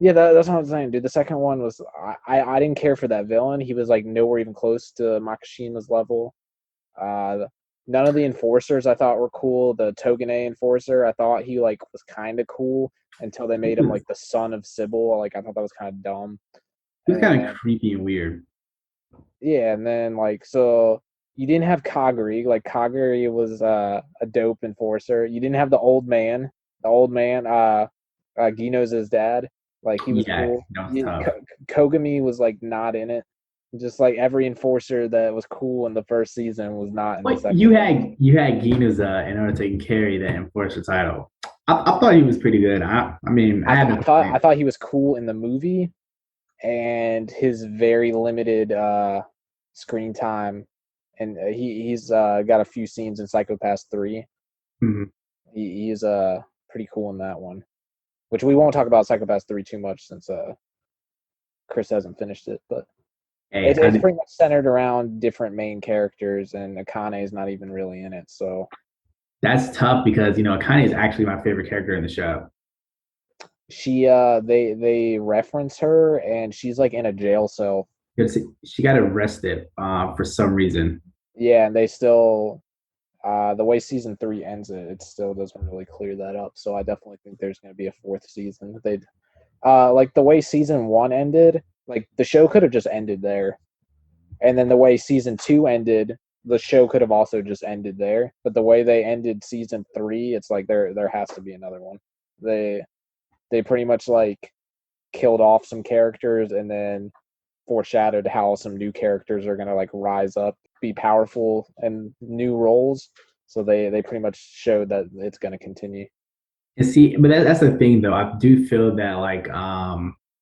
Yeah, that's what I'm saying, dude. The second one was I didn't care for that villain. He was like nowhere even close to Makishima's level. Uh, None of the enforcers I thought were cool. The Tougane enforcer, I thought he like was kind of cool until they He made him was, like the son of Sybil. Like I thought that was kind of dumb. he was kind of And creepy and weird. yeah, and then like so you didn't have Kagari. Like Kagari was a dope enforcer. You didn't have the old man. The old man, Ginoza's dad. Like he was Yeah, cool. that was tough. Kogame was like not in it. Just like every enforcer that was cool in the first season was not in the But second one. you had Ginoza in order to carry the enforcer title. I thought he was pretty good. I mean, I I, had th- no I thought I complaints. thought he was cool in the movie, and his very limited screen time, and he's got a few scenes in Psychopaths 3. Mhm. He's pretty cool in that one, which we won't talk about Psychopaths 3 too much since Chris hasn't finished it, but Hey, it's pretty much centered around different main characters, and Akane is not even really in it. So that's tough because Akane is actually my favorite character in the show. they reference her, and she's like in a jail cell. Because she got arrested for some reason. Yeah, and they still the way season 3 ends, it still doesn't really clear that up. So I definitely think there's going to be a fourth season. They'd like the way season 1 ended, like the show could have just ended there, and then the way season 2 ended, the show could have also just ended there. But the way they ended season 3, it's like there has to be another one. They they pretty much like killed off some characters and then foreshadowed how some new characters are gonna like rise up, be powerful in new roles. So they pretty much showed that it's gonna continue. And see, but that's the thing though. I do feel that like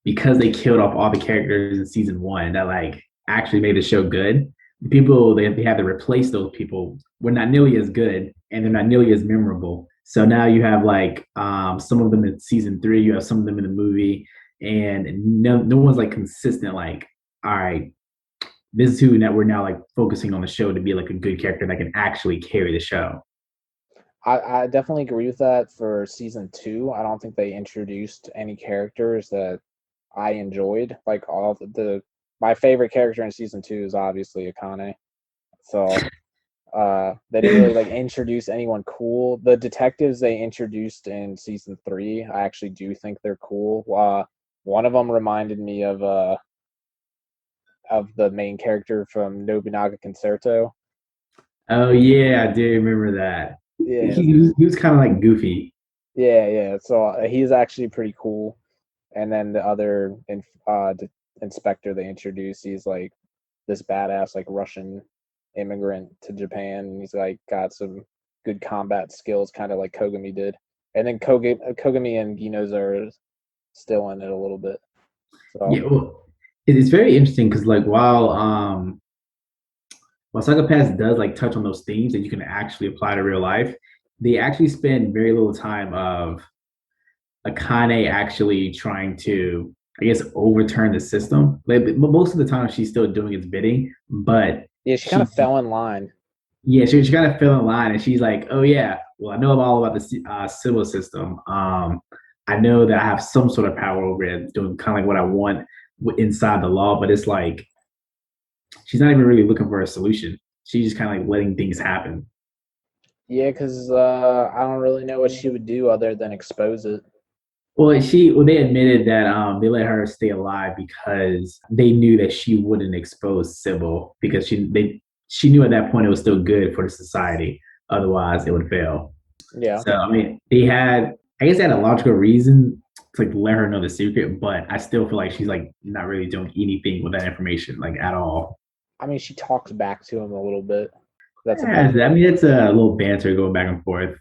because they killed off all the characters in season one, that like actually made the show good. The people they had to replace those people were not nearly as good and they're not nearly as memorable. So now you have like some of them in season three, you have some of them in the movie, and no one's like consistent, like, all right, this is who that we're now like focusing on the show to be like a good character that can actually carry the show. I definitely agree with that for season 2. I don't think they introduced any characters that I enjoyed. Like all the my favorite character in season 2 is obviously Akane. So they didn't really like introduce anyone cool. The detectives they introduced in season 3, I actually do think they're cool. One of them reminded me of the main character from Nobunaga Concerto. Oh yeah, I do remember that. Yeah, He was kind of like goofy. yeah. So he's actually pretty cool. And then the other inspector they introduced, he's like this badass like Russian immigrant to Japan. And he's like got some good combat skills, kind of like Kogami did. And then Kogami and Ginoza are still in it a little bit. So Yeah, well, it's very interesting because like while Psychopaths does like touch on those themes that you can actually apply to real life, they actually spend very little time of Akane actually trying to, I guess, overturn the system. Like most of the time, she's still doing its bidding, but yeah, she kind she of fell in line. yeah, she kind of fell in line, and she's like, "Oh yeah, well I know all about the civil system. I know that I have some sort of power over it, doing kind of like what I want inside the law." But it's like she's not even really looking for a solution. She's just kind of like letting things happen. Yeah, because I don't really know what she would do other than expose it. Well, they admitted that they let her stay alive because they knew that she wouldn't expose Sybil because she knew at that point it was still good for the society. Otherwise, it would fail. Yeah. So I mean, I guess they had a logical reason to like let her know the secret, but I still feel like she's like not really doing anything with that information like at all. I mean, she talks back to him a little bit. That's Yeah, about it. I mean, it's a little banter going back and forth.